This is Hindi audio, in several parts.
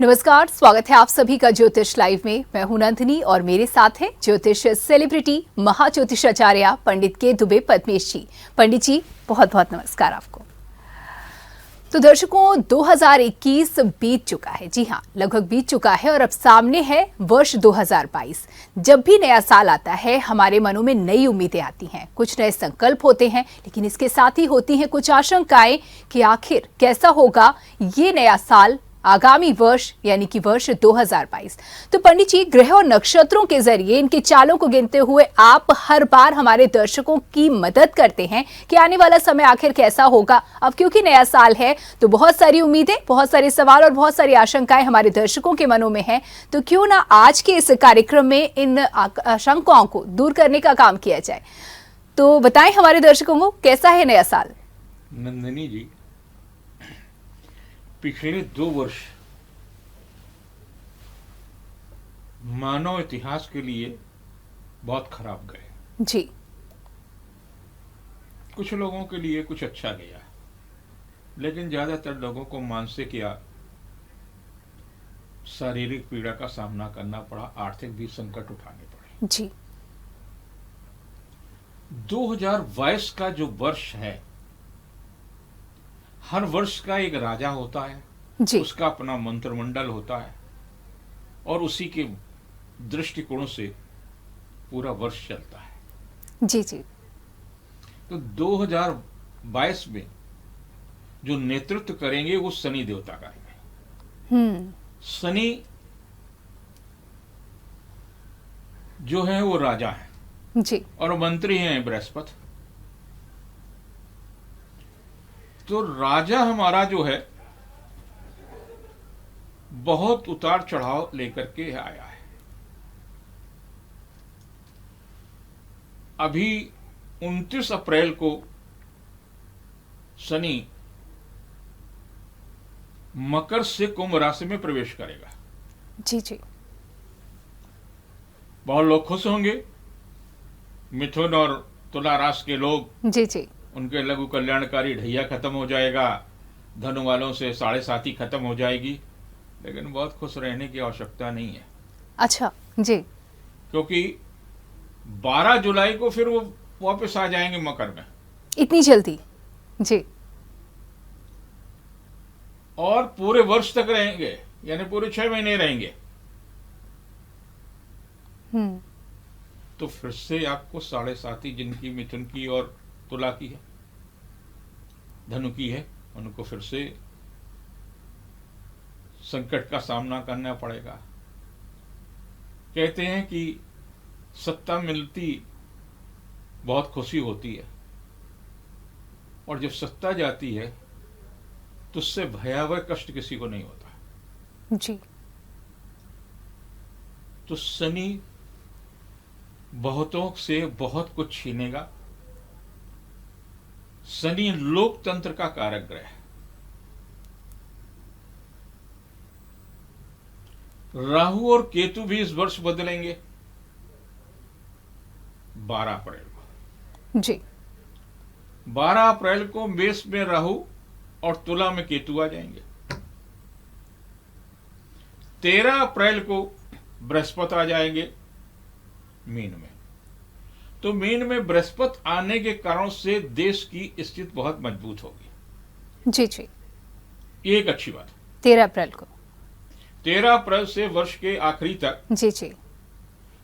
नमस्कार, स्वागत है आप सभी का ज्योतिष लाइव में। मैं हूं नंदिनी और मेरे साथ है ज्योतिष सेलिब्रिटी महाज्योतिषाचार्य पंडित के दुबे पद्मेश जी। पंडित जी, बहुत बहुत नमस्कार आपको। तो दर्शकों, 2021 बीत चुका है। जी हाँ, लगभग बीत चुका है और अब सामने है वर्ष 2022। जब भी नया साल आता है, हमारे मनों में नई उम्मीदें आती हैं, कुछ नए संकल्प होते हैं, लेकिन इसके साथ ही होती हैं कुछ आशंकाएं कि आखिर कैसा होगा ये नया साल, आगामी वर्ष यानी कि वर्ष 2022। तो पंडित जी, ग्रह और नक्षत्रों के जरिए इनके चालों को गिनते हुए आप हर बार हमारे दर्शकों की मदद करते हैं कि आने वाला समय आखिर कैसा होगा। अब क्योंकि नया साल है तो बहुत सारी उम्मीदें, बहुत सारे सवाल और बहुत सारी आशंकाएं हमारे दर्शकों के मनों में हैं। तो क्यों ना आज के इस कार्यक्रम में इन आशंकाओं को दूर करने का काम किया जाए। तो बताएं हमारे दर्शकों को, कैसा है नया साल। नंदिनी जी, पिछले 2 वर्ष मानव इतिहास के लिए बहुत खराब गए। जी। कुछ लोगों के लिए कुछ अच्छा गया, लेकिन ज्यादातर लोगों को मानसिक या शारीरिक पीड़ा का सामना करना पड़ा, आर्थिक भी संकट उठाने पड़े। जी। 2022 का जो वर्ष है, हर वर्ष का एक राजा होता है, जी। उसका अपना मंत्रिमंडल होता है और उसी के दृष्टिकोण से पूरा वर्ष चलता है। जी जी। तो 2022 में जो नेतृत्व करेंगे वो शनि देवता करेंगे। शनि जो है वो राजा है जी। और मंत्री हैं बृहस्पति। तो राजा हमारा जो है बहुत उतार चढ़ाव लेकर के आया है। अभी 29 अप्रैल को शनि मकर से कुंभ राशि में प्रवेश करेगा। जी जी। बहुत लोग खुश होंगे। मिथुन और तुला राशि के लोग, जी जी। उनके लघु कल्याणकारी ढैया खत्म हो जाएगा, धनु वालों से 7.5 खत्म हो जाएगी। लेकिन बहुत खुश रहने की आवश्यकता नहीं है। अच्छा। जी। क्योंकि 12 जुलाई को फिर वो वापस आ जाएंगे मकर में। इतनी जल्दी? जी। और पूरे वर्ष तक रहेंगे, यानी पूरे 6 महीने रहेंगे। तो फिर से आपको 7.5 जिनकी मिथुन की और तुला की है, धनु की है, उनको फिर से संकट का सामना करना पड़ेगा। कहते हैं कि सत्ता मिलती बहुत खुशी होती है, और जब सत्ता जाती है तो उससे भयावह कष्ट किसी को नहीं होता। जी। तो शनि बहुतों से बहुत कुछ छीनेगा। शनि लोकतंत्र का कारक ग्रह है। राहु और केतु भी इस वर्ष बदलेंगे 12 अप्रैल को। जी। 12 अप्रैल को मेष में राहु और तुला में केतु आ जाएंगे। 13 अप्रैल को बृहस्पति आ जाएंगे मीन में। तो मीन में बृहस्पति आने के कारण से देश की स्थिति बहुत मजबूत होगी। जी जी। ये एक अच्छी बात है। 13 अप्रैल को। 13 अप्रैल से वर्ष के आखिरी तक जी जी।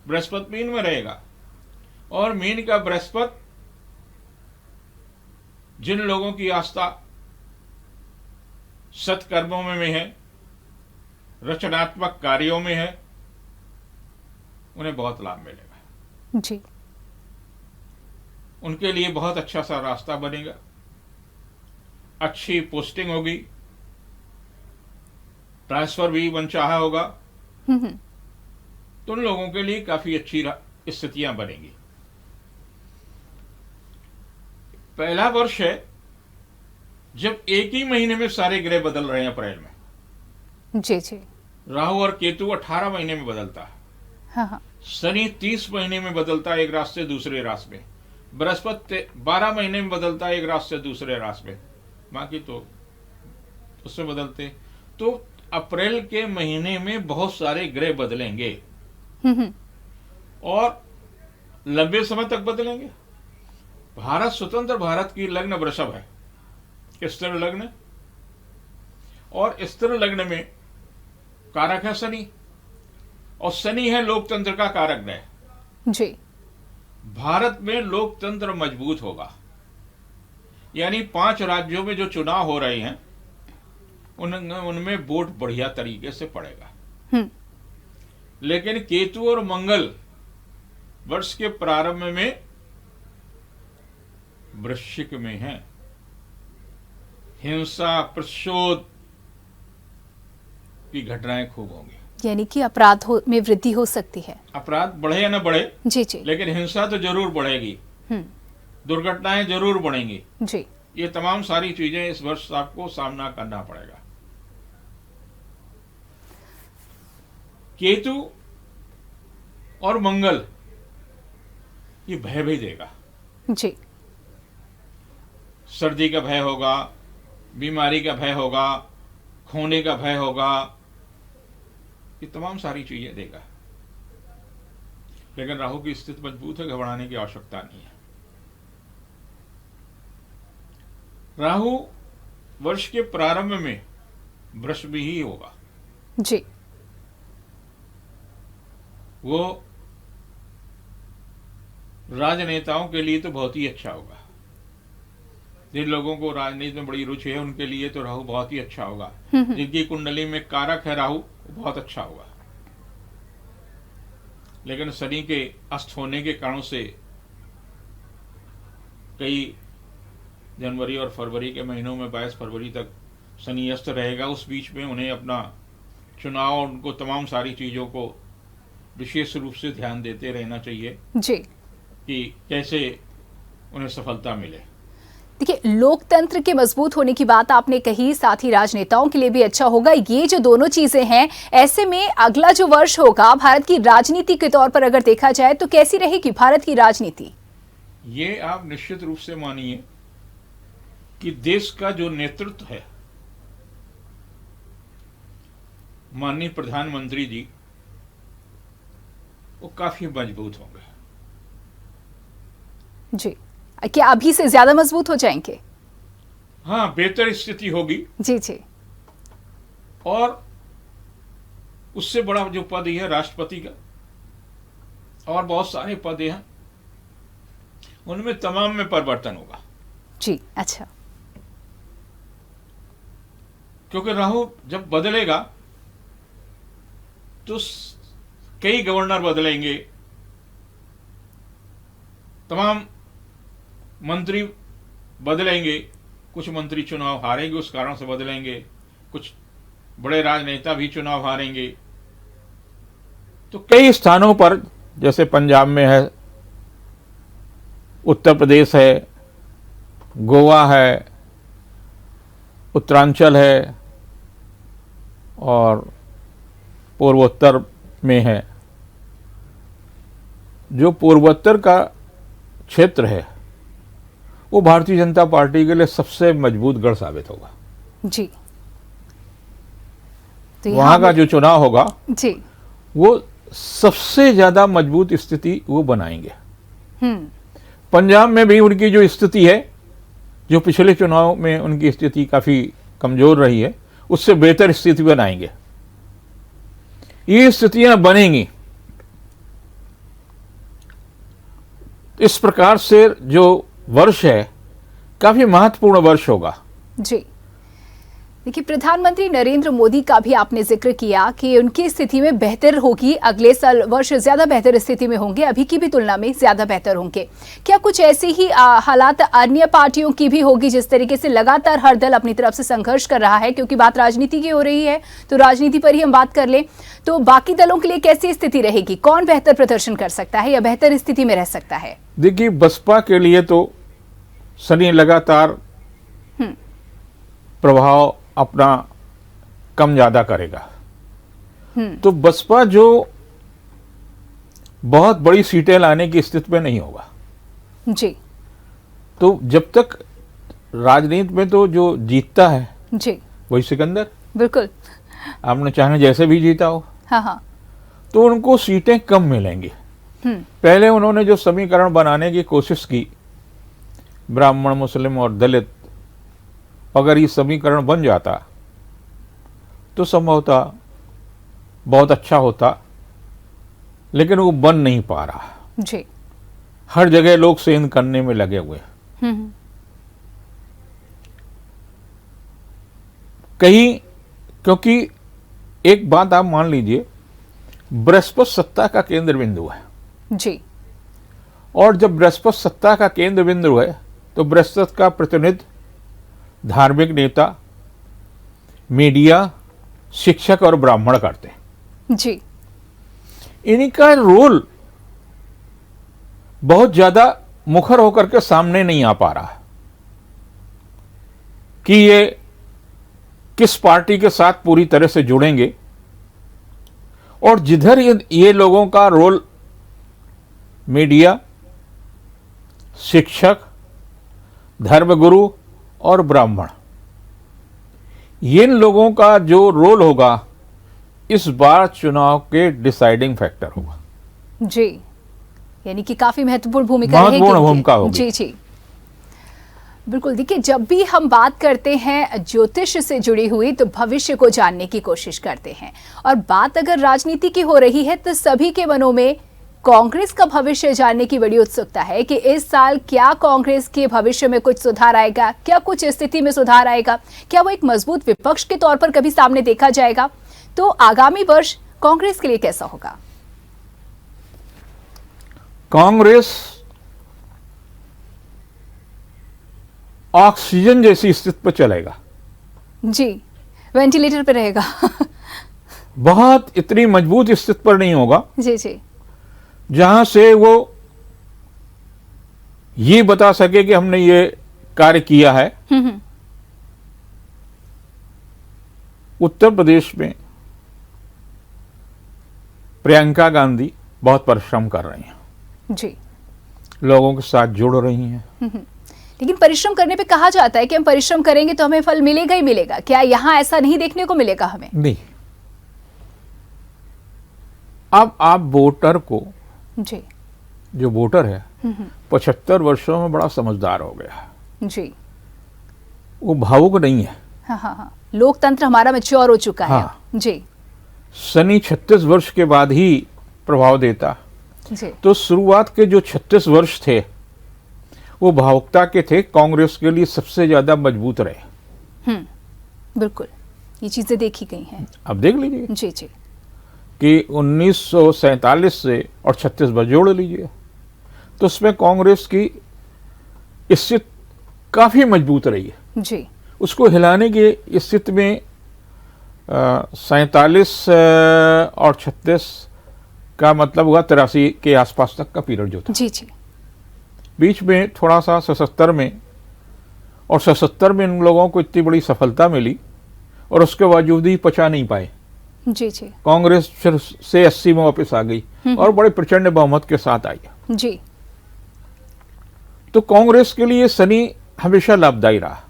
बृहस्पति मीन में रहेगा, और मीन का बृहस्पति जिन लोगों की आस्था सत्कर्मों में है, रचनात्मक कार्यों में है, उन्हें बहुत लाभ मिलेगा। जी। उनके लिए बहुत अच्छा सा रास्ता बनेगा, अच्छी पोस्टिंग होगी, ट्रांसफर भी मनचाहा होगा। तो उन लोगों के लिए काफी अच्छी स्थितियां बनेगी। पहला वर्ष है जब एक ही महीने में सारे ग्रह बदल रहे हैं अप्रैल में। जी जी। राहु और केतु 18 महीने में बदलता है। हाँ। शनि 30 महीने में बदलता है एक राशि से दूसरे राशि में। बृहस्पति 12 महीने में बदलता है एक राशि से दूसरे राशि में। बाकी तो उससे बदलते। तो अप्रैल के महीने में बहुत सारे ग्रह बदलेंगे हम्म, और लंबे समय तक बदलेंगे। भारत स्वतंत्र भारत की लग्न वृषभ है, स्थिर लग्न, और स्थिर लग्न में कारक है शनि, और शनि है लोकतंत्र का कारक ग्रह। जी। भारत में लोकतंत्र मजबूत होगा, यानी 5 राज्यों में जो चुनाव हो रहे हैं उनमें वोट बढ़िया तरीके से पड़ेगा। हम्म, लेकिन केतु और मंगल वर्ष के प्रारंभ में वृश्चिक में है। हिंसा, प्रतिशोध की घटनाएं खूब होंगी, यानी कि अपराध में वृद्धि हो सकती है। अपराध बढ़े या न बढ़े, जी जी। लेकिन हिंसा तो जरूर बढ़ेगी, हम्म, दुर्घटनाएं जरूर बढ़ेंगी। जी। ये तमाम सारी चीजें इस वर्ष आपको सामना करना पड़ेगा। केतु और मंगल ये भय भी देगा। जी। सर्दी का भय होगा, बीमारी का भय होगा, खोने का भय होगा, ये तमाम सारी चीजें देगा। लेकिन राहु की स्थिति मजबूत है, घबराने की आवश्यकता नहीं है। राहु वर्ष के प्रारंभ में वृषभ ही होगा। जी। वो राजनेताओं के लिए तो बहुत ही अच्छा होगा। जिन लोगों को राजनीति में बड़ी रुचि है उनके लिए तो राहु बहुत ही अच्छा होगा। जिनकी कुंडली में कारक है राहु, बहुत अच्छा होगा। लेकिन शनि के अस्त होने के कारण से कई जनवरी और फरवरी के महीनों में 22 फरवरी तक शनि अस्त रहेगा। उस बीच में उन्हें अपना चुनाव, उनको तमाम सारी चीजों को विशेष रूप से ध्यान देते रहना चाहिए जी। कि कैसे उन्हें सफलता मिले। देखिए, लोकतंत्र के मजबूत होने की बात आपने कही, साथ ही राजनेताओं के लिए भी अच्छा होगा। ये जो दोनों चीजें हैं, ऐसे में अगला जो वर्ष होगा भारत की राजनीति के तौर पर अगर देखा जाए तो कैसी रहेगी भारत की राजनीति? ये आप निश्चित रूप से मानिए कि देश का जो नेतृत्व है, माननीय प्रधानमंत्री जी, वो काफी मजबूत होंगे। जी। क्या अभी से ज्यादा मजबूत हो जाएंगे? हाँ, बेहतर स्थिति होगी। जी जी। और उससे बड़ा जो पद है राष्ट्रपति का, और बहुत सारे पद हैं, उनमें तमाम में परिवर्तन होगा। जी। अच्छा। क्योंकि राहु जब बदलेगा तो कई गवर्नर बदलेंगे, तमाम मंत्री बदलेंगे, कुछ मंत्री चुनाव हारेंगे उस कारण से बदलेंगे, कुछ बड़े राजनेता भी चुनाव हारेंगे। तो कई स्थानों पर, जैसे पंजाब में है, उत्तर प्रदेश है, गोवा है, उत्तरांचल है, और पूर्वोत्तर में है। जो पूर्वोत्तर का क्षेत्र है वो भारतीय जनता पार्टी के लिए सबसे मजबूत गढ़ साबित होगा। जी। तो वहां का जो चुनाव होगा जी, वो सबसे ज्यादा मजबूत स्थिति वो बनाएंगे। पंजाब में भी उनकी जो स्थिति है, जो पिछले चुनाव में उनकी स्थिति काफी कमजोर रही है, उससे बेहतर स्थिति बनाएंगे। ये स्थितियां बनेंगी। इस प्रकार से जो वर्ष है काफी महत्वपूर्ण वर्ष होगा। जी। देखिए, प्रधानमंत्री नरेंद्र मोदी का भी आपने जिक्र किया कि उनकी स्थिति में बेहतर होगी, अगले साल वर्ष ज्यादा बेहतर स्थिति में होंगे, अभी की भी तुलना में ज्यादा बेहतर होंगे। क्या कुछ ऐसे ही हालात अन्य पार्टियों की भी होगी? जिस तरीके से लगातार हर दल अपनी तरफ से संघर्ष कर रहा है, क्योंकि बात राजनीति की हो रही है तो राजनीति पर ही हम बात कर लें, तो बाकी दलों के लिए कैसी स्थिति रहेगी? कौन बेहतर प्रदर्शन कर सकता है या बेहतर स्थिति में रह सकता है? देखिए, बसपा के लिए तो शनि लगातार प्रभाव अपना कम ज्यादा करेगा। तो बसपा जो बहुत बड़ी सीटें लाने की स्थिति में नहीं होगा। जी। तो जब तक राजनीति में तो जो जीतता है जी, वही सिकंदर। बिल्कुल। आपने चाहे जैसे भी जीता हो, हाँ हाँ। तो उनको सीटें कम मिलेंगी। पहले उन्होंने जो समीकरण बनाने की कोशिश की, ब्राह्मण, मुस्लिम और दलित, अगर ये समीकरण बन जाता तो संभवतः बहुत अच्छा होता, लेकिन वो बन नहीं पा रहा जी। हर जगह लोग सेंध करने में लगे हुए हैं। कहीं, क्योंकि एक बात आप मान लीजिए, बृहस्पति सत्ता का केंद्र बिंदु है जी। और जब बृहस्पति सत्ता का केंद्र बिंदु है तो बृहस्पति का प्रतिनिधित्व धार्मिक नेता, मीडिया, शिक्षक और ब्राह्मण करते हैं जी। इनका रोल बहुत ज्यादा मुखर होकर के सामने नहीं आ पा रहा कि ये किस पार्टी के साथ पूरी तरह से जुड़ेंगे, और जिधर ये लोगों का रोल मीडिया, शिक्षक, धर्मगुरु और ब्राह्मण, इन लोगों का जो रोल होगा इस बार चुनाव के डिसाइडिंग फैक्टर होगा जी। यानी कि काफी महत्वपूर्ण भूमिका रहेगी। महत्वपूर्ण भूमिका होगी। जी जी, बिल्कुल। देखिए, जब भी हम बात करते हैं ज्योतिष से जुड़ी हुई, तो भविष्य को जानने की कोशिश करते हैं, और बात अगर राजनीति की हो रही है तो सभी के मनों में कांग्रेस का भविष्य जानने की बड़ी उत्सुकता है कि इस साल क्या कांग्रेस के भविष्य में कुछ सुधार आएगा, क्या कुछ स्थिति में सुधार आएगा, क्या वो एक मजबूत विपक्ष के तौर पर कभी सामने देखा जाएगा। तो आगामी वर्ष कांग्रेस के लिए कैसा होगा? कांग्रेस ऑक्सीजन जैसी स्थिति पर चलेगा जी, वेंटिलेटर पर रहेगा। बहुत इतनी मजबूत स्थिति पर नहीं होगा जी जी, जहां से वो ये बता सके कि हमने ये कार्य किया है। उत्तर प्रदेश में प्रियंका गांधी बहुत परिश्रम कर रही हैं जी, लोगों के साथ जुड़ रही हैं। लेकिन परिश्रम करने पे कहा जाता है कि हम परिश्रम करेंगे तो हमें फल मिलेगा ही मिलेगा। क्या यहां ऐसा नहीं देखने को मिलेगा हमें? नहीं। अब आप वोटर को, जी जो वोटर है 75 वर्षों में बड़ा समझदार हो गया जी, वो भावुक नहीं है। हाँ हाँ हाँ, लोकतंत्र हमारा मैच्योर हो चुका है। हाँ। जी शनि 36 वर्ष के बाद ही प्रभाव देता, जी, तो शुरुआत के जो 36 वर्ष थे वो भावुकता के थे, कांग्रेस के लिए सबसे ज्यादा मजबूत रहे। बिल्कुल, ये चीजें देखी गई हैं। अब देख लीजिए जी जी, कि 1947 से और 36 बार जोड़ लीजिए तो उसमें कांग्रेस की स्थिति काफी मजबूत रही है। जी, उसको हिलाने की स्थिति में 47 और 36 का मतलब हुआ 83 के आसपास तक का पीरियड जो था। जी जी, बीच में थोड़ा सा 77 में, और 77 में इन लोगों को इतनी बड़ी सफलता मिली और उसके बावजूद ही पचा नहीं पाए। जी जी, कांग्रेस फिर से 80 में वापस आ गई और बड़े प्रचंड बहुमत के साथ आई। जी, तो कांग्रेस के लिए शनि हमेशा लाभदायी रहा,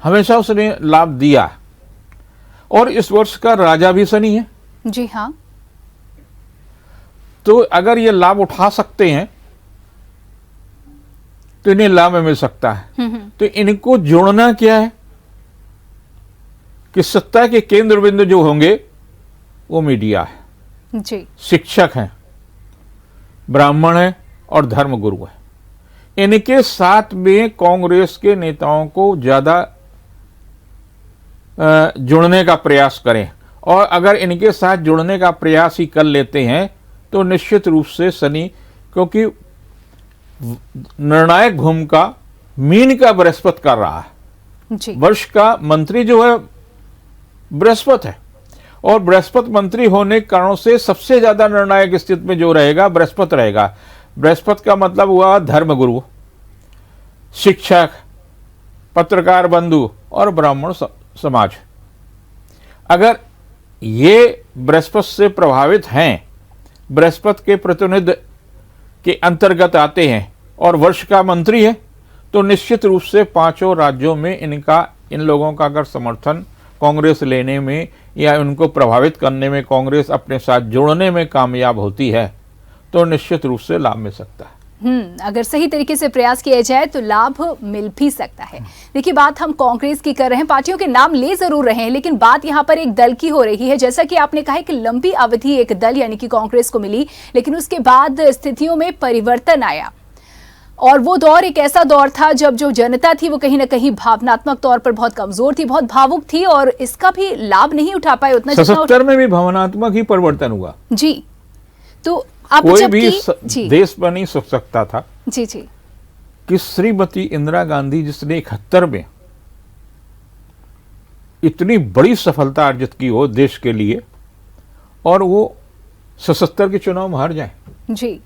हमेशा उसने लाभ दिया, और इस वर्ष का राजा भी शनि है। जी हाँ, तो अगर ये लाभ उठा सकते हैं तो इन्हें लाभ मिल सकता है। तो इनको जोड़ना क्या है कि सत्ता के केंद्र बिंदु जो होंगे वो मीडिया है, जी, शिक्षक हैं, ब्राह्मण हैं और धर्मगुरु हैं। इनके साथ में कांग्रेस के नेताओं को ज्यादा जुड़ने का प्रयास करें, और अगर इनके साथ जुड़ने का प्रयास ही कर लेते हैं तो निश्चित रूप से शनि, क्योंकि निर्णायक भूमिका मीन का बृहस्पति कर रहा है। जी, वर्ष का मंत्री जो है बृहस्पति है, और बृहस्पति मंत्री होने के कारण से सबसे ज्यादा निर्णायक स्थिति में जो रहेगा बृहस्पति रहेगा। बृहस्पति का मतलब हुआ धर्मगुरु, शिक्षक, पत्रकार बंधु और ब्राह्मण समाज। अगर ये बृहस्पति से प्रभावित हैं, बृहस्पति के प्रतिनिधि के अंतर्गत आते हैं और वर्ष का मंत्री है, तो निश्चित रूप से 5 राज्यों में इन लोगों का अगर समर्थन कांग्रेस लेने में या उनको प्रभावित करने में, कांग्रेस अपने साथ जोड़ने में कामयाब होती है तो निश्चित रूप से लाभ मिल सकता है। अगर सही तरीके से प्रयास किया जाए तो लाभ मिल भी सकता है। देखिए, बात हम कांग्रेस की कर रहे हैं, पार्टियों के नाम ले जरूर रहे हैं, लेकिन बात यहाँ पर एक दल की हो रही है। जैसा कि आपने कहा कि लंबी अवधि एक दल यानी कि कांग्रेस को मिली, लेकिन उसके बाद स्थितियों में परिवर्तन आया और वो दौर एक ऐसा दौर था जब जो जनता थी वो कहीं ना कहीं भावनात्मक तौर पर बहुत कमजोर थी, बहुत भावुक थी और इसका भी लाभ नहीं उठा पाए उतना। 77 में भी भावनात्मक ही परिवर्तन हुआ जी। तो अब कोई भी देश पर नहीं सोच सकता था जी कि श्रीमती इंदिरा गांधी जिसने 71 में इतनी बड़ी सफलता अर्जित की हो देश के लिए और वो 77 के चुनाव में हार जाए जी,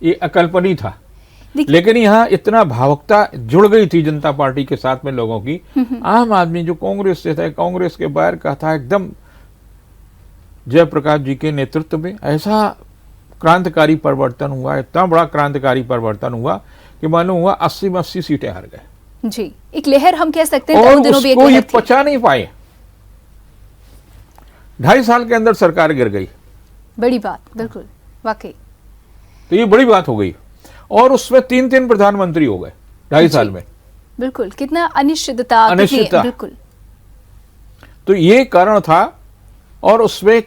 ये अकल्पनीय था। लेकिन यहाँ इतना भावुकता जुड़ गई थी जनता पार्टी के साथ में लोगों की। आम आदमी जो कांग्रेस से था, कांग्रेस के बाहर का था, एकदम जयप्रकाश जी के नेतृत्व में ऐसा क्रांतिकारी परिवर्तन हुआ, इतना बड़ा क्रांतिकारी परिवर्तन हुआ कि मालूम हुआ 80 में 80 सीटें हार गए जी। एक लहर हम कह सकते हैं, और उन दिनों भी एक उसको लहर ये थी। पचा नहीं पाए। 2.5 साल के अंदर सरकार गिर गई। बड़ी बात, बिल्कुल, वाकई। तो ये बड़ी बात हो गई और उसमें 3 प्रधानमंत्री हो गए 2.5 साल में। बिल्कुल, कितना अनिश्चितता, बिल्कुल। तो ये कारण था। और उसमें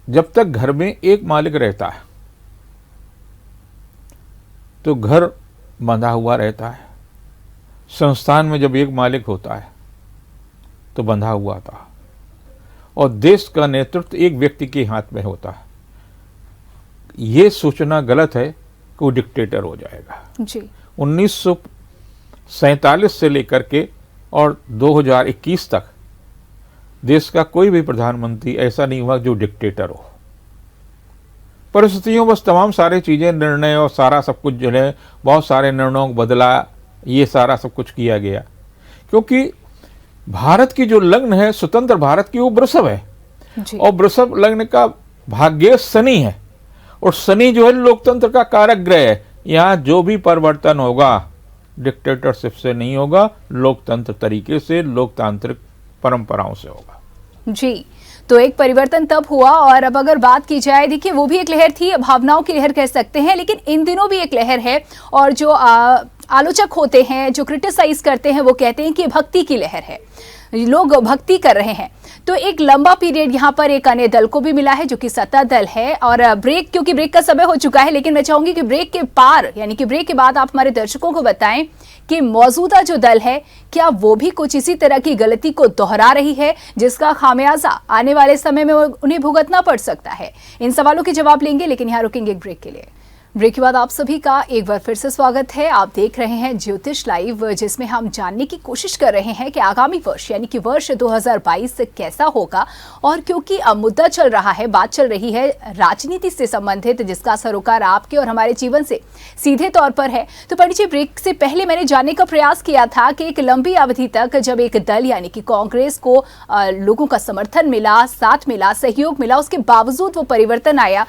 जब तक घर में एक मालिक रहता है तो घर बंधा हुआ रहता है। संस्थान में जब एक मालिक होता है तो बंधा हुआ था और देश का नेतृत्व एक व्यक्ति के हाथ में होता है। ये सोचना गलत है कि वो डिक्टेटर हो जाएगा जी। 1947 से लेकर के और 2021 तक देश का कोई भी प्रधानमंत्री ऐसा नहीं हुआ जो डिक्टेटर हो। परिस्थितियों बस तमाम सारे चीजें, निर्णय और सारा सब कुछ जो है, बहुत सारे निर्णयों को बदला, ये सारा सब कुछ किया गया क्योंकि भारत की जो लग्न है स्वतंत्र भारत की, वो वृषभ है जी। और वृषभ लग्न का भाग्य शनि है और शनि जो है लोकतंत्र का कारक ग्रह है। यहाँ जो भी परिवर्तन होगा डिक्टेटरशिप से नहीं होगा, लोकतंत्र तरीके से, लोकतांत्रिक परंपराओं से होगा जी। तो एक परिवर्तन तब हुआ और अब अगर बात की जाए, देखिए वो भी एक लहर थी, भावनाओं की लहर कह सकते हैं, लेकिन इन दिनों भी एक लहर है और जो आलोचक होते हैं, जो क्रिटिसाइज करते हैं, वो कहते हैं कि भक्ति की लहर है, लोग भक्ति कर रहे हैं। तो एक लंबा पीरियड यहाँ पर एक अन्य दल को भी मिला है जो कि सत्ता दल है। और ब्रेक, क्योंकि ब्रेक का समय हो चुका है, लेकिन मैं चाहूंगी कि ब्रेक के पार यानी कि ब्रेक के बाद आप हमारे दर्शकों को बताएं कि मौजूदा जो दल है क्या वो भी कुछ इसी तरह की गलती को दोहरा रही है जिसका खामियाजा आने वाले समय में उन्हें भुगतना पड़ सकता है। इन सवालों के जवाब लेंगे, लेकिन यहाँ रुकेंगे एक ब्रेक के लिए। ब्रेक के बाद आप सभी का एक बार फिर से स्वागत है। आप देख रहे हैं ज्योतिष लाइव, जिसमें हम जानने की कोशिश कर रहे हैं कि आगामी वर्ष यानी कि वर्ष 2022 कैसा होगा। और क्योंकि अब मुद्दा चल रहा है, बात चल रही है राजनीति से संबंधित, जिसका सरोकार आपके और हमारे जीवन से सीधे तौर पर है। तो पंडित जी, ब्रेक से पहले मैंने जानने का प्रयास किया था कि एक लंबी अवधि तक जब एक दल यानी कि कांग्रेस को लोगों का समर्थन मिला, साथ मिला, सहयोग मिला, उसके बावजूद वो परिवर्तन आया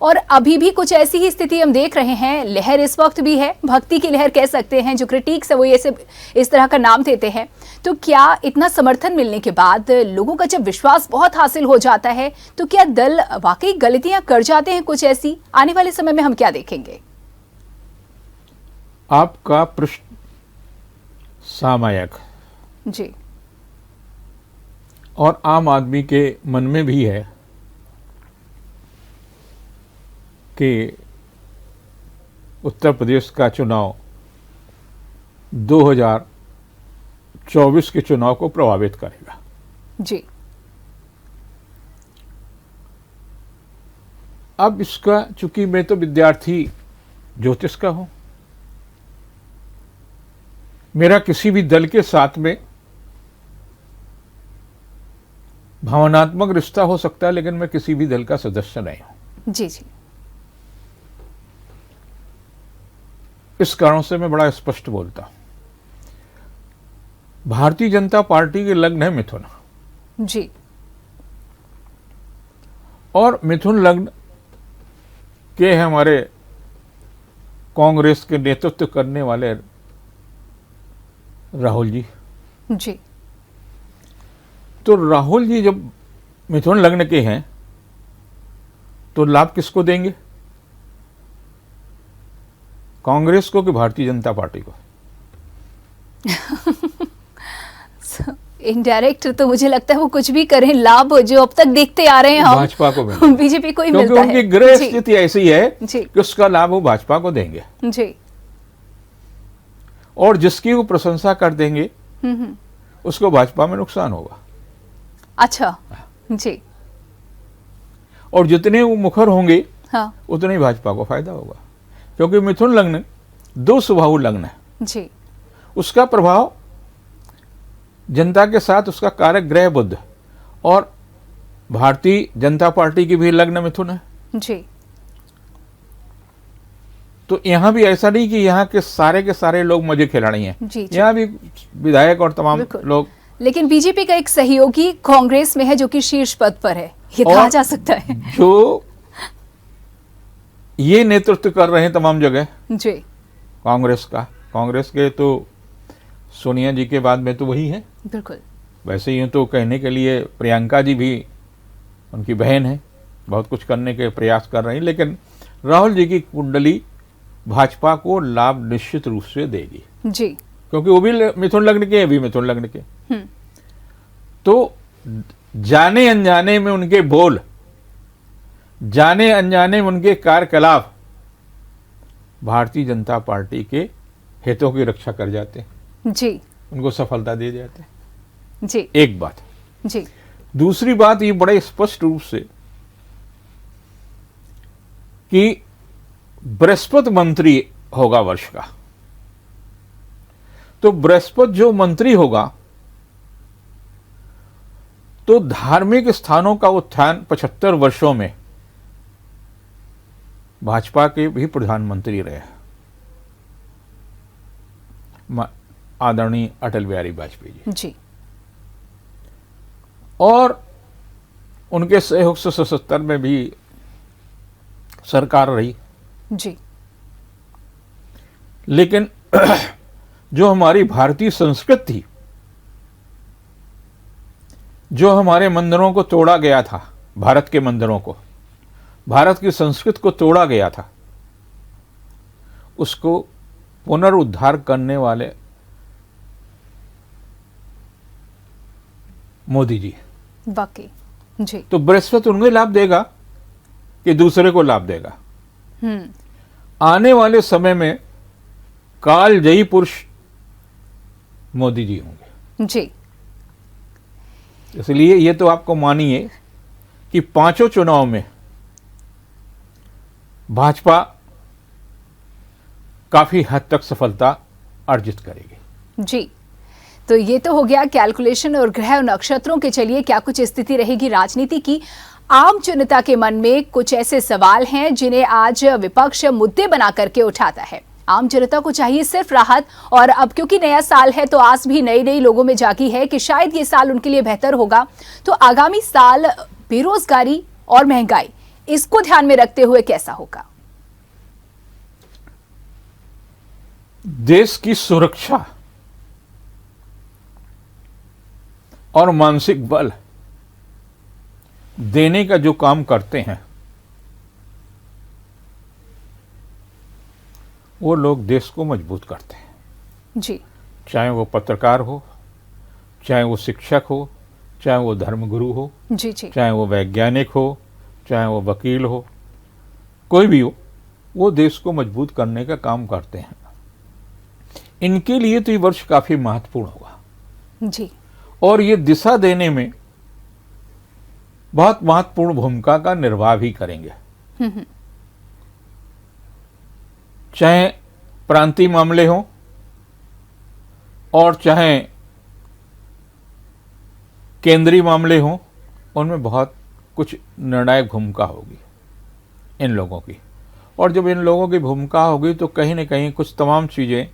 और अभी भी कुछ ऐसी ही स्थिति हम देख रहे हैं। लहर इस वक्त भी है, भक्ति की लहर कह सकते हैं, जो क्रिटिक्स है वो ये सब इस तरह का नाम देते हैं। तो क्या इतना समर्थन मिलने के बाद लोगों का जब विश्वास बहुत हासिल हो जाता है तो क्या दल वाकई गलतियां कर जाते हैं कुछ ऐसी? आने वाले समय में हम क्या देखेंगे? आपका प्रश्न सामायिक जी और आम आदमी के मन में भी है कि उत्तर प्रदेश का चुनाव 2024 के चुनाव को प्रभावित करेगा। जी। अब इसका, चूंकि मैं तो विद्यार्थी ज्योतिष का हूं, मेरा किसी भी दल के साथ में भावनात्मक रिश्ता हो सकता है, लेकिन मैं किसी भी दल का सदस्य नहीं हूं। जी जी। इस कारण से मैं बड़ा स्पष्ट बोलता हूं। भारतीय जनता पार्टी के लग्न है मिथुन जी। और मिथुन लग्न के हमारे कांग्रेस के नेतृत्व करने वाले राहुल जी। जी। तो राहुल जी जब मिथुन लग्न के हैं तो लाभ किसको देंगे? कांग्रेस को कि भारतीय जनता पार्टी को? इनडायरेक्ट तो मुझे लगता है वो कुछ भी करें, लाभ जो अब तक देखते आ रहे हैं हम भाजपा को मिलेगा। बीजेपी को ही क्योंकि मिलता है। उनकी ग्रह जी, स्थिति ऐसी है जी, कि उसका लाभ वो भाजपा को देंगे, जी, और जिसकी वो प्रशंसा कर देंगे उसको भाजपा में नुकसान होगा। अच्छा, जी, और जितने वो मुखर होंगे हाँ, उतने ही भाजपा को फायदा होगा, क्योंकि मिथुन लग्न दो स्वभाव लग्न है। जी, उसका प्रभाव जनता के साथ उसका कारक ग्रह बुध, और भारतीय जनता पार्टी की भी लग्न मिथुन है। जी, तो यहाँ भी ऐसा नहीं कि यहाँ के सारे लोग मजे खिलाड़ी हैं। जी, जी। यहाँ भी विधायक और तमाम बिल्कुल। लोग, लेकिन बीजेपी का एक सहयोगी कांग्रेस में है जो कि शीर्ष पद पर है, ये कहा और जा सकता है। जो ये नेतृत्व कर रहे हैं तमाम जगह जी, कांग्रेस के तो सोनिया जी के बाद में तो वही है। बिल्कुल, वैसे ही तो कहने के लिए प्रियंका जी भी उनकी बहन है, बहुत कुछ करने के प्रयास कर रही हैं, लेकिन राहुल जी की कुंडली भाजपा को लाभ निश्चित रूप से देगी, जी, क्योंकि वो भी मिथुन लग्न के, भी मिथुन लग्न के। हम्म, तो जाने अनजाने में उनके बोल, जाने अनजाने में उनके कार्यकलाप भारतीय जनता पार्टी के हितों की रक्षा कर जाते हैं, जी, उनको सफलता दे जाते हैं। जी, एक बात। जी, दूसरी बात ये बड़े स्पष्ट रूप से कि बृहस्पति मंत्री होगा वर्ष का, तो बृहस्पति जो मंत्री होगा तो धार्मिक स्थानों का उत्थान 75 वर्षों में भाजपा के भी प्रधानमंत्री रहे आदरणीय अटल बिहारी वाजपेयी जी, जी, और उनके सहयोग से 77 में भी सरकार रही। जी, लेकिन जो हमारी भारतीय संस्कृति थी, जो हमारे मंदिरों को तोड़ा गया था, भारत के मंदिरों को, भारत की संस्कृति को तोड़ा गया था, उसको पुनरुद्धार करने वाले मोदी जी। वाकई, जी, तो बृहस्पति उन्हें लाभ देगा कि दूसरे को लाभ देगा? आने वाले समय में कालजयी पुरुष मोदी जी होंगे। जी, इसलिए ये तो आपको मानिए कि पांचों चुनाव में भाजपा काफी हद तक सफलता अर्जित करेगी। जी, तो ये तो हो गया कैलकुलेशन और ग्रह और नक्षत्रों के। चलिए, क्या कुछ स्थिति रहेगी राजनीति की? आम जनता के मन में कुछ ऐसे सवाल हैं जिन्हें आज विपक्ष मुद्दे बना करके उठाता है। आम जनता को चाहिए सिर्फ राहत, और अब क्योंकि नया साल है तो आस भी नई नई लोगों में जागी है कि शायद ये साल उनके लिए बेहतर होगा। तो आगामी साल बेरोजगारी और महंगाई, इसको ध्यान में रखते हुए कैसा होगा? देश की सुरक्षा और मानसिक बल देने का जो काम करते हैं वो लोग देश को मजबूत करते हैं। जी, चाहे वो पत्रकार हो, चाहे वो शिक्षक हो, चाहे वो धर्मगुरु हो, जी, जी, चाहे वो वैज्ञानिक हो, चाहे वो वकील हो, कोई भी हो, वो देश को मजबूत करने का काम करते हैं। इनके लिए तो ये वर्ष काफी महत्वपूर्ण होगा, जी, और ये दिशा देने में बहुत महत्वपूर्ण भूमिका का निर्वाह भी करेंगे। चाहे प्रांतीय मामले हों और चाहे केंद्रीय मामले हों, उनमें बहुत कुछ निर्णायक भूमिका होगी इन लोगों की। और जब इन लोगों की भूमिका होगी तो कहीं न कहीं कुछ तमाम चीज़ें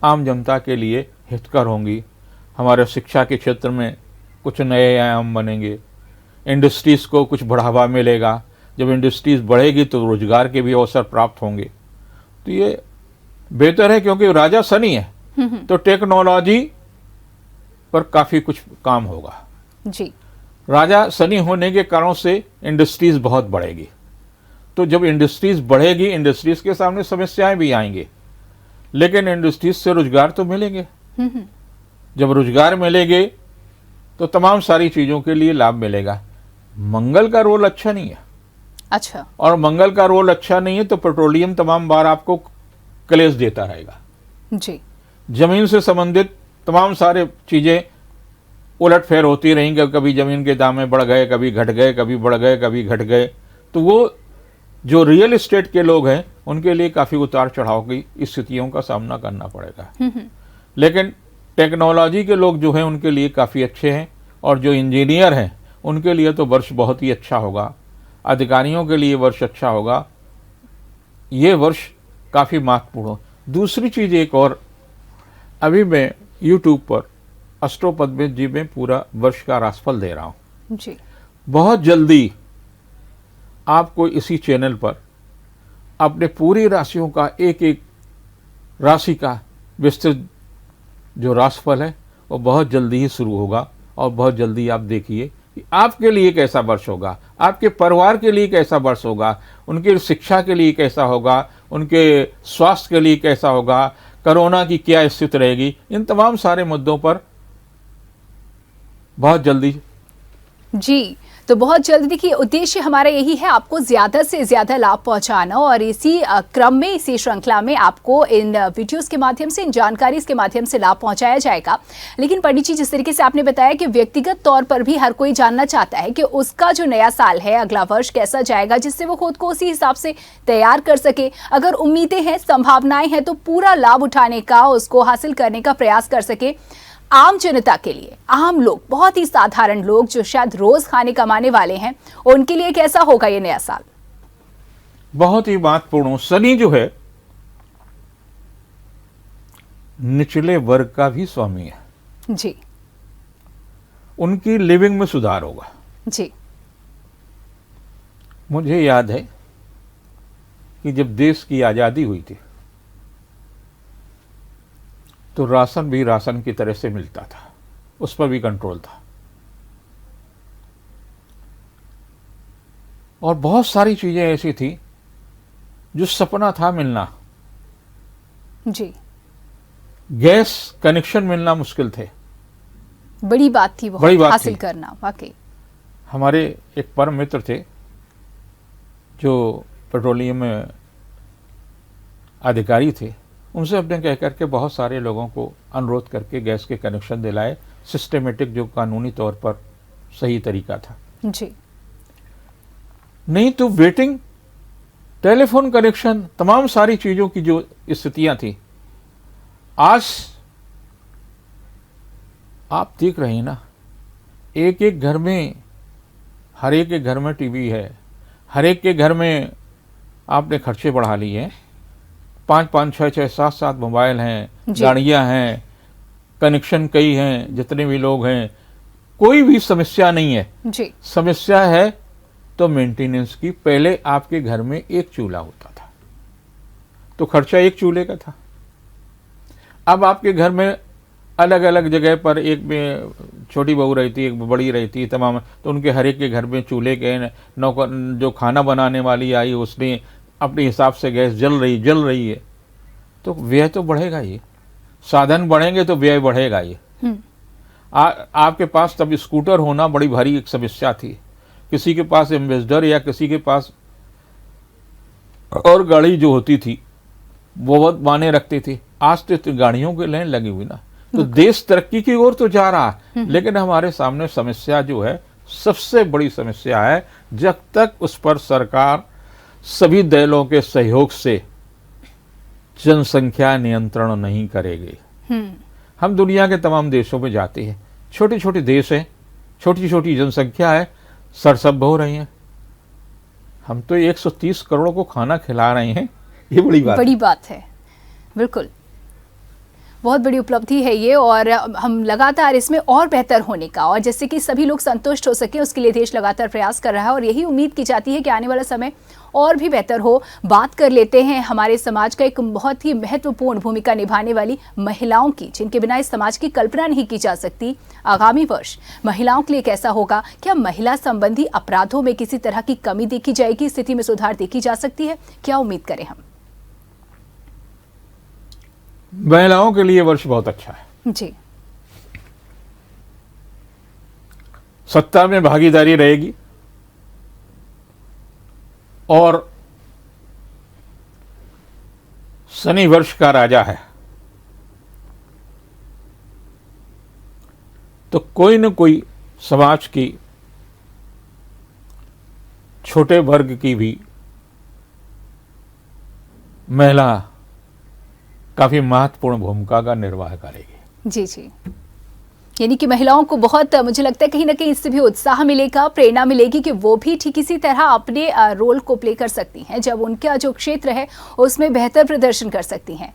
आम जनता के लिए हितकर होंगी। हमारे शिक्षा के क्षेत्र में कुछ नए आयाम बनेंगे, इंडस्ट्रीज़ को कुछ बढ़ावा मिलेगा। जब इंडस्ट्रीज़ बढ़ेगी तो रोजगार के भी अवसर प्राप्त होंगे। तो ये बेहतर है, क्योंकि राजा शनि है तो टेक्नोलॉजी पर काफ़ी कुछ काम होगा। जी। राजा शनि होने के कारण से इंडस्ट्रीज बहुत बढ़ेगी। तो जब इंडस्ट्रीज बढ़ेगी, इंडस्ट्रीज के सामने समस्याएं भी आएंगी, लेकिन इंडस्ट्रीज से रोजगार तो मिलेंगे। जब रोजगार मिलेंगे तो तमाम सारी चीजों के लिए लाभ मिलेगा। मंगल का रोल अच्छा नहीं है। अच्छा। और मंगल का रोल अच्छा नहीं है तो पेट्रोलियम तमाम बार आपको क्लेश देता रहेगा। जी। जमीन से संबंधित तमाम सारे चीजें उलटफेर होती रहेंगी। कभी जमीन के दाम में बढ़ गए, कभी घट गए, कभी बढ़ गए, कभी घट गए। तो वो जो रियल एस्टेट के लोग हैं उनके लिए काफी उतार चढ़ाव की स्थितियों का सामना करना पड़ेगा। लेकिन टेक्नोलॉजी के लोग जो हैं उनके लिए काफी अच्छे हैं, और जो इंजीनियर हैं उनके लिए तो वर्ष बहुत ही अच्छा होगा। अधिकारियों के लिए वर्ष अच्छा होगा। ये वर्ष काफी महत्वपूर्ण हो। दूसरी चीज एक और, अभी मैं यूट्यूब पर अष्टोपद्मित जी में पूरा वर्ष का राशिफल दे रहा हूं। जी। बहुत जल्दी आपको इसी चैनल पर अपने पूरी राशियों का एक एक राशि का विस्तृत जो राशिफल है वो बहुत जल्दी ही शुरू होगा। और बहुत जल्दी आप देखिए कि आपके लिए कैसा वर्ष होगा, आपके परिवार के लिए कैसा वर्ष होगा, उनकी शिक्षा के लिए कैसा होगा, उनके स्वास्थ्य के लिए कैसा होगा, कोरोना की क्या स्थिति रहेगी। इन तमाम सारे मुद्दों पर बहुत जल्दी। जी, तो बहुत जल्दी देखिए, उद्देश्य हमारा यही है आपको ज्यादा से ज्यादा लाभ पहुंचाना, और इसी क्रम में, इसी श्रृंखला में आपको इन वीडियोस के माध्यम से, इन जानकारी के माध्यम से लाभ पहुंचाया जाएगा। लेकिन पंडित जी, जिस तरीके से आपने बताया कि व्यक्तिगत तौर पर भी हर कोई जानना चाहता है कि उसका जो नया साल है, अगला वर्ष कैसा जाएगा, जिससे वो खुद को उसी हिसाब से तैयार कर सके। अगर उम्मीदें हैं, संभावनाएं हैं, तो पूरा लाभ उठाने का, उसको हासिल करने का प्रयास कर सके। आम जनता के लिए, आम लोग, बहुत ही साधारण लोग जो शायद रोज खाने कमाने वाले हैं, उनके लिए कैसा होगा ये नया साल? बहुत ही महत्वपूर्ण। शनि जो है निचले वर्ग का भी स्वामी है। जी। उनकी लिविंग में सुधार होगा। जी। मुझे याद है कि जब देश की आजादी हुई थी तो राशन भी राशन की तरह से मिलता था, उस पर भी कंट्रोल था। और बहुत सारी चीजें ऐसी थी जो सपना था मिलना। जी। गैस कनेक्शन मिलना मुश्किल थे, बड़ी बात थी, बड़ी बहुत बात हासिल थी। करना वाकई। हमारे एक परम मित्र थे जो पेट्रोलियम में अधिकारी थे, उनसे अपने कह करके बहुत सारे लोगों को अनुरोध करके गैस के कनेक्शन दिलाए, सिस्टमेटिक, जो कानूनी तौर पर सही तरीका था। जी। नहीं तो वेटिंग, टेलीफोन कनेक्शन, तमाम सारी चीजों की जो स्थितियां थी, आज आप देख रहे हैं ना, एक एक घर में, हर एक के घर में टीवी है, हर एक के घर में आपने खर्चे बढ़ा लिए हैं। 5-5, 6-6, 7-7 मोबाइल हैं, गाड़ियां हैं, कनेक्शन कई हैं, जितने भी लोग हैं, कोई भी समस्या नहीं है। जी। समस्या है तो मेंटेनेंस की। पहले आपके घर में एक चूल्हा होता था तो खर्चा एक चूल्हे का था। अब आपके घर में अलग अलग जगह पर, एक में छोटी बहू रहती, एक में बड़ी रहती, तमाम, तो उनके हर एक के घर में चूल्हे के नौकर, जो खाना बनाने वाली आई उसने अपने हिसाब से गैस जल रही है। तो व्यय तो बढ़ेगा ही, साधन बढ़ेंगे तो व्यय बढ़ेगा ही। आपके पास तब स्कूटर होना बड़ी भारी एक समस्या थी। किसी के पास एम्बेसडर या किसी के पास और गाड़ी जो होती थी वो बहुत माने रखती थी। आज तो गाड़ियों की लाइन लगी हुई ना, तो देश तरक्की की ओर तो जा रहा है, लेकिन हमारे सामने समस्या जो है, सबसे बड़ी समस्या है, जब तक उस पर सरकार सभी दलों के सहयोग से जनसंख्या नियंत्रण नहीं करेगी। हम दुनिया के तमाम देशों में जाते हैं, छोटे छोटे देश हैं, छोटी छोटी जनसंख्या है, सरसब्ब हो रही हैं। हम तो 130 करोड़ को खाना खिला रहे हैं, ये बड़ी बात है। बिल्कुल, बहुत बड़ी उपलब्धि है ये, और हम लगातार इसमें और बेहतर होने का, और जैसे कि सभी लोग संतुष्ट हो सके, उसके लिए देश लगातार प्रयास कर रहा है, और यही उम्मीद की जाती है कि आने वाला समय और भी बेहतर हो। बात कर लेते हैं हमारे समाज का एक बहुत ही महत्वपूर्ण भूमिका निभाने वाली महिलाओं की, जिनके बिना इस समाज की कल्पना नहीं की जा सकती। आगामी वर्ष महिलाओं के लिए कैसा होगा? क्या महिला संबंधी अपराधों में किसी तरह की कमी देखी जाएगी? स्थिति में सुधार देखी जा सकती है? क्या उम्मीद करें हम? महिलाओं के लिए वर्ष बहुत अच्छा है जी। सत्ता में भागीदारी रहेगी और शनि वर्ष का राजा है, तो कोई न कोई समाज की छोटे वर्ग की भी महिला काफी महत्वपूर्ण भूमिका का निर्वाह करेगी। जी जी, यानी कि महिलाओं को बहुत, मुझे लगता है कहीं ना कहीं इससे भी उत्साह मिलेगा, प्रेरणा मिलेगी कि वो भी ठीक इसी तरह अपने रोल को प्ले कर सकती हैं, जब उनका जो क्षेत्र है उसमें बेहतर प्रदर्शन कर सकती हैं।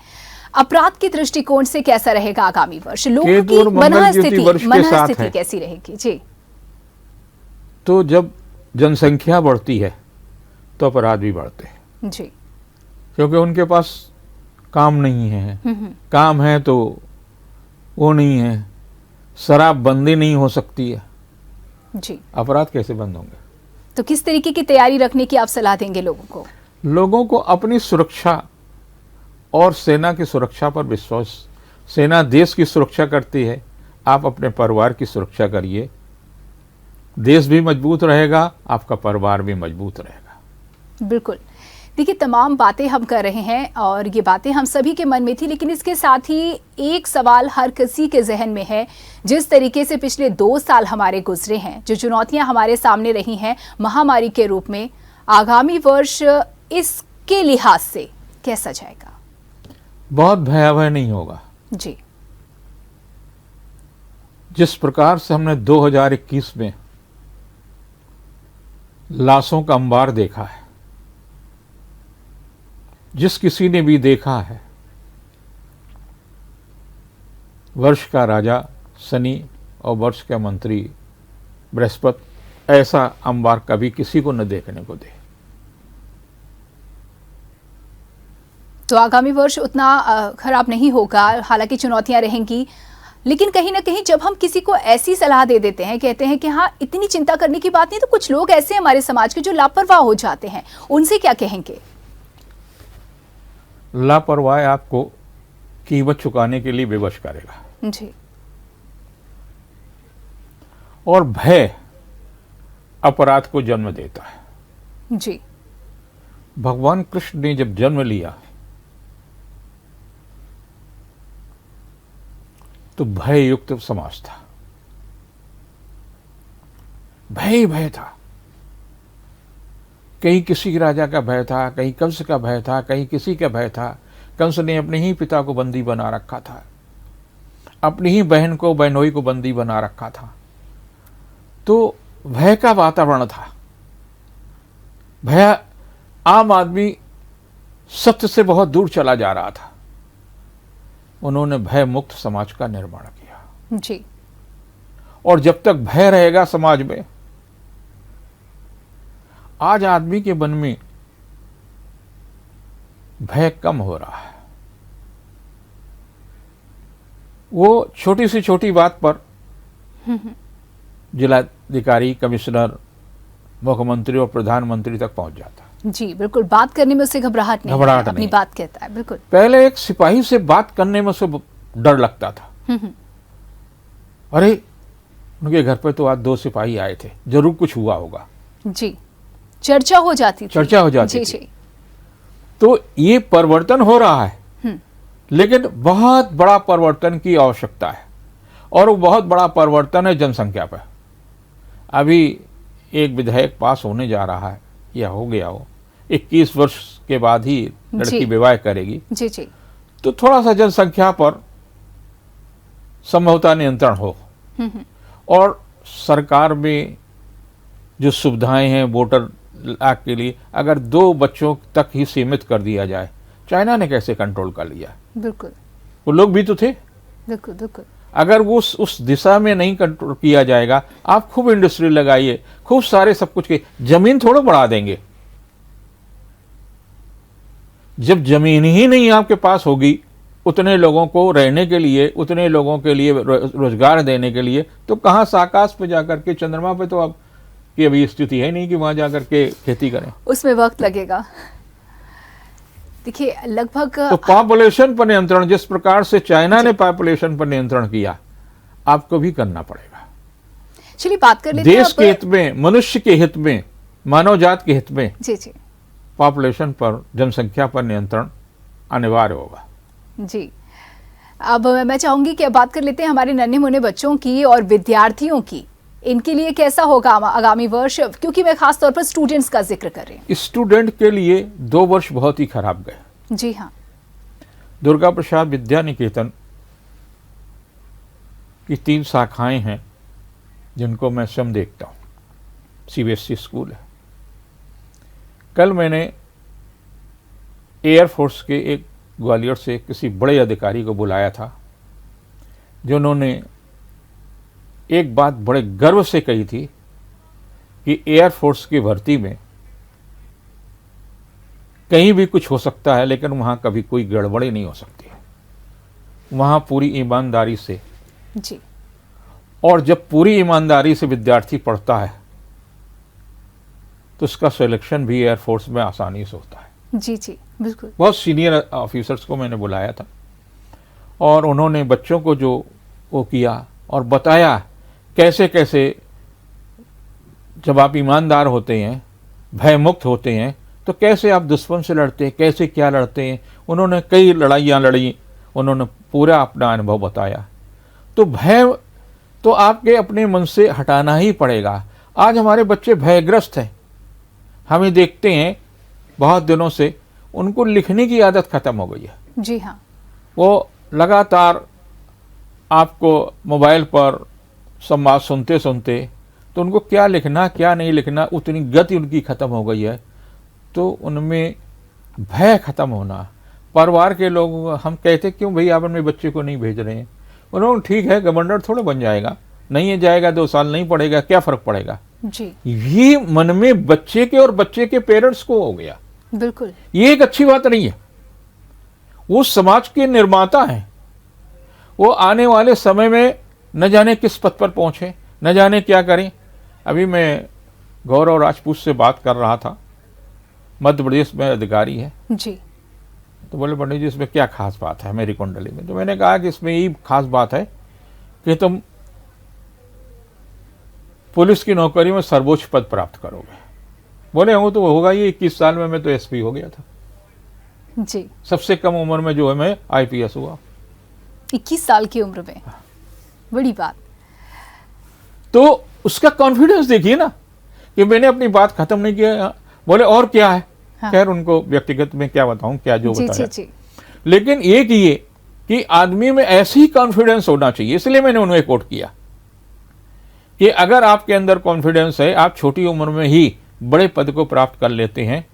अपराध के दृष्टिकोण से कैसा रहेगा आगामी वर्ष? लोगों की मनःस्थिति कैसी रहेगी? जी। तो जब जनसंख्या बढ़ती है तो अपराध भी बढ़ते हैं जी, क्योंकि उनके पास काम नहीं है, काम है तो वो नहीं है, शराबबंदी नहीं हो सकती है, जी, अपराध कैसे बंद होंगे? तो किस तरीके की तैयारी रखने की आप सलाह देंगे लोगों को? लोगों को अपनी सुरक्षा और सेना की सुरक्षा पर विश्वास। सेना देश की सुरक्षा करती है, आप अपने परिवार की सुरक्षा करिए, देश भी मजबूत रहेगा, आपका परिवार भी मजबूत रहेगा। बिल्कुल। देखिए, तमाम बातें हम कर रहे हैं और ये बातें हम सभी के मन में थी, लेकिन इसके साथ ही एक सवाल हर किसी के जहन में है। जिस तरीके से पिछले 2 साल हमारे गुजरे हैं, जो चुनौतियां हमारे सामने रही हैं महामारी के रूप में, आगामी वर्ष इसके लिहाज से कैसा जाएगा? बहुत भयावह नहीं होगा। जी। जिस प्रकार से हमने 2021 में लाशों का अंबार देखा है, जिस किसी ने भी देखा है, वर्ष का राजा शनि और वर्ष का मंत्री बृहस्पति ऐसा अंबार कभी किसी को न देखने को दे। तो आगामी वर्ष उतना खराब नहीं होगा, हालांकि चुनौतियां रहेंगी, लेकिन कहीं ना कहीं जब हम किसी को ऐसी सलाह दे देते हैं, कहते हैं कि हाँ इतनी चिंता करने की बात नहीं, तो कुछ लोग ऐसे हमारे समाज के जो लापरवाह हो जाते हैं, उनसे क्या कहेंगे? लापरवाह आपको कीमत चुकाने के लिए विवश करेगा। जी। और भय अपराध को जन्म देता है। जी। भगवान कृष्ण ने जब जन्म लिया तो भय युक्त समाज था, भय ही भय था। कहीं किसी राजा का भय था, कहीं कंस का भय था, कहीं किसी का भय था। कंस ने अपने ही पिता को बंदी बना रखा था, अपनी ही बहन को, बहनोई को बंदी बना रखा था। तो भय का वातावरण था। भय, आम आदमी सत्य से बहुत दूर चला जा रहा था। उन्होंने भय मुक्त समाज का निर्माण किया। जी। और जब तक भय रहेगा समाज में, आज आदमी के मन में भय कम हो रहा है। वो छोटी से छोटी बात पर जिलाधिकारी, कमिश्नर, मुख्यमंत्री और प्रधानमंत्री तक पहुंच जाता है। जी बिल्कुल, बात करने में उसे घबराहट नहीं है, अपनी बात कहता है। बिल्कुल। पहले एक सिपाही से बात करने में उसे डर लगता था। अरे उनके घर पे तो आज 2 सिपाही आए थे, जरूर कुछ हुआ होगा। जी, चर्चा हो जाती थी। चर्चा हो जाती थी। तो ये परिवर्तन हो रहा है, लेकिन बहुत बड़ा परिवर्तन की आवश्यकता है, और वो बहुत बड़ा परिवर्तन है जनसंख्या पर। अभी एक विधेयक पास होने जा रहा है, या हो गया हो, 21 वर्ष के बाद ही लड़की विवाह करेगी। जी जी। तो थोड़ा सा जनसंख्या पर संभवतः नियंत्रण हो, और सरकार में जो सुविधाएं हैं वोटर लाभ के लिए, अगर 2 बच्चों तक ही सीमित कर दिया जाए। चाइना ने कैसे कंट्रोल कर लिया। बिल्कुल। वो लोग भी तो थे। बिल्कुल बिल्कुल। अगर वो उस दिशा में नहीं कंट्रोल किया जाएगा, आप खूब इंडस्ट्री लगाइए, खूब सारे सब कुछ के, जमीन थोड़ा बढ़ा देंगे। जब जमीन ही नहीं आपके पास होगी उतने लोगों को रहने के लिए, उतने लोगों के लिए रोजगार देने के लिए, तो कहाँ से आकाश पे जाकर के, चंद्रमा पे तो अब की अभी स्थिति है नहीं कि वहां जाकर के खेती करें। उसमें वक्त लगेगा। देखिए लगभग तो पॉपुलेशन पर नियंत्रण, जिस प्रकार से चाइना ने पॉपुलेशन पर नियंत्रण किया, आपको भी करना पड़ेगा। चलिए बात कर लेते हैं देश के हित में, मनुष्य के हित में, मानव जात के हित में जी जी पॉपुलेशन पर, जनसंख्या पर नियंत्रण अनिवार्य होगा। जी। अब मैं चाहूंगी कि अब बात कर लेते हैं हमारे नन्हे मुन्ने बच्चों की और विद्यार्थियों की। इनके लिए कैसा होगा आगामी वर्ष, क्योंकि मैं खास तौर पर स्टूडेंट्स का जिक्र कर रही हूँ। स्टूडेंट के लिए 2 वर्ष बहुत ही खराब गए। जी हाँ। दुर्गा प्रसाद विद्या निकेतन की 3 शाखाएं हैं जिनको मैं स्वयं देखता हूँ। सीबीएसई स्कूल है। कल मैंने एयरफोर्स के एक ग्वालियर से किसी बड़े अधिकारी को बुलाया था, जिन्होंने एक बात बड़े गर्व से कही थी कि एयरफोर्स की भर्ती में कहीं भी कुछ हो सकता है, लेकिन वहां कभी कोई गड़बड़ी नहीं हो सकती है। वहां पूरी ईमानदारी से जी। और जब पूरी ईमानदारी से विद्यार्थी पढ़ता है तो उसका सिलेक्शन भी एयरफोर्स में आसानी से होता है। जी जी बिल्कुल। बहुत सीनियर ऑफिसर्स को मैंने बुलाया था और उन्होंने बच्चों को जो वो किया और बताया कैसे कैसे जब आप ईमानदार होते हैं, भयमुक्त होते हैं, तो कैसे आप दुश्मन से लड़ते हैं, कैसे क्या लड़ते हैं। उन्होंने कई लड़ाइयाँ लड़ी, उन्होंने पूरा अपना अनुभव बताया। तो भय तो आपके अपने मन से हटाना ही पड़ेगा। आज हमारे बच्चे भयग्रस्त हैं। हमें देखते हैं बहुत दिनों से उनको लिखने की आदत खत्म हो गई है। जी हाँ। वो लगातार आपको मोबाइल पर संवाद सुनते सुनते, तो उनको क्या लिखना क्या नहीं लिखना, उतनी गति उनकी खत्म हो गई है। तो उनमें भय खत्म होना। परिवार के लोग हम कहते क्यों भाई आप अपने बच्चे को नहीं भेज रहे हैं। उन्होंने ठीक है गवर्नर थोड़ा बन जाएगा, नहीं जाएगा 2 साल नहीं पढ़ेगा, क्या फर्क पड़ेगा। जी। ये मन में बच्चे के और बच्चे के पेरेंट्स को हो गया। बिल्कुल। ये एक अच्छी बात नहीं है। वो समाज के निर्माता हैं। वो आने वाले समय में न जाने किस पद पर पहुंचे, न जाने क्या करें। अभी मैं गौरव राजपूत से बात कर रहा था, मध्य प्रदेश में अधिकारी है। जी। तो बोले पंडित जी इसमें क्या खास बात है मेरी कुंडली में। तो मैंने कहा कि इसमें यही खास बात है कि तुम पुलिस की नौकरी में सर्वोच्च पद प्राप्त करोगे। बोले वो तो होगा ही, 21 साल में मैं तो एसपी हो गया था। जी। सबसे कम उम्र में जो है मैं आईपीएस हुआ। 21 साल की उम्र में, बड़ी बात। तो उसका कॉन्फिडेंस देखिए ना कि मैंने अपनी बात खत्म नहीं किया। बोले और क्या है। हाँ। खैर उनको व्यक्तिगत में क्या बताऊं, क्या जो जी, बताया। जी, जी। लेकिन एक ये कि आदमी में ऐसे ही कॉन्फिडेंस होना चाहिए। इसलिए मैंने उन्हें कोट किया कि अगर आपके अंदर कॉन्फिडेंस है, आप छोटी उम्र में ही बड़े पद को प्राप्त कर लेते हैं,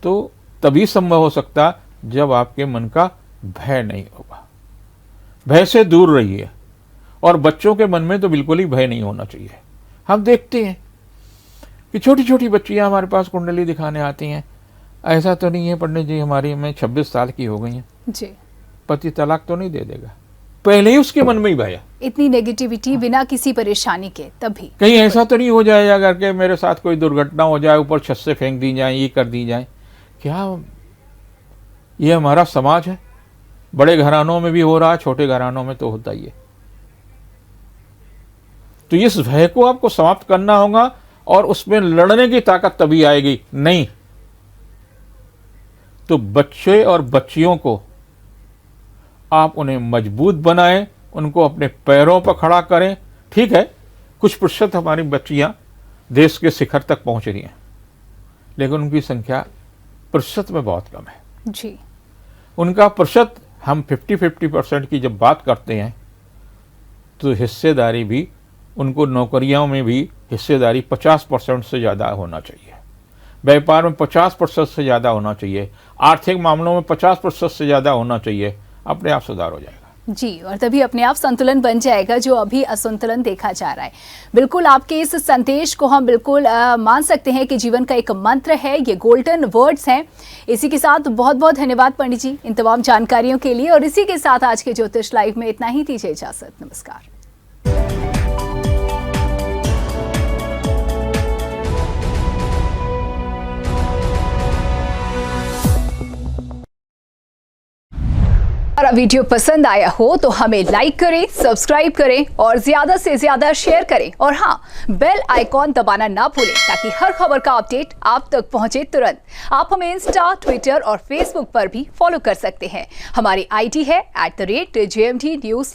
तो तभी संभव हो सकता जब आपके मन का भय नहीं होगा। भय से दूर रहिए। और बच्चों के मन में तो बिल्कुल ही भय नहीं होना चाहिए। हम देखते हैं कि छोटी छोटी बच्चियां हमारे पास कुंडली दिखाने आती हैं। ऐसा तो नहीं है पंडित जी हमारी में 26 साल की हो गई हैं, जी। पति तलाक तो नहीं दे देगा। पहले ही उसके मन में ही भय है। इतनी नेगेटिविटी बिना किसी परेशानी के, तभी कहीं ऐसा तो नहीं हो जाएगा करके मेरे साथ कोई दुर्घटना हो जाए, ऊपर छत से फेंक दी जाए, ये कर दी जाए। क्या ये हमारा समाज है? बड़े घरानों में भी हो रहा है, छोटे घरानों में तो होता ही है। तो इस भय को आपको समाप्त करना होगा और उसमें लड़ने की ताकत तभी आएगी। नहीं तो बच्चे और बच्चियों को आप उन्हें मजबूत बनाएं, उनको अपने पैरों पर खड़ा करें। ठीक है, कुछ प्रतिशत हमारी बच्चियां देश के शिखर तक पहुंच रही हैं, लेकिन उनकी संख्या प्रतिशत में बहुत कम है। जी। उनका प्रतिशत, हम 50-50% की जब बात करते हैं तो हिस्सेदारी भी, उनको नौकरियों में भी हिस्सेदारी 50% से ज़्यादा होना चाहिए। व्यापार में 50% से ज़्यादा होना चाहिए। आर्थिक मामलों में 50% से ज़्यादा होना चाहिए। अपने आप सुधार हो जाएगा। जी, और तभी अपने आप संतुलन बन जाएगा जो अभी असंतुलन देखा जा रहा है। बिल्कुल आपके इस संदेश को हम बिल्कुल मान सकते हैं कि जीवन का एक मंत्र है, ये गोल्डन वर्ड्स हैं। इसी के साथ बहुत बहुत धन्यवाद पंडित जी इन तमाम जानकारियों के लिए, और इसी के साथ आज के ज्योतिष लाइव में इतना ही, दीजिए इजाजत, नमस्कार। हमारा वीडियो पसंद आया हो तो हमें लाइक करें, सब्सक्राइब करें और ज्यादा से ज्यादा शेयर करें, और हाँ, बेल आइकॉन दबाना ना भूलें ताकि हर खबर का अपडेट आप तक पहुंचे तुरंत। आप हमें इंस्टा, ट्विटर और फेसबुक पर भी फॉलो कर सकते हैं। हमारी आईडी है @JMT News।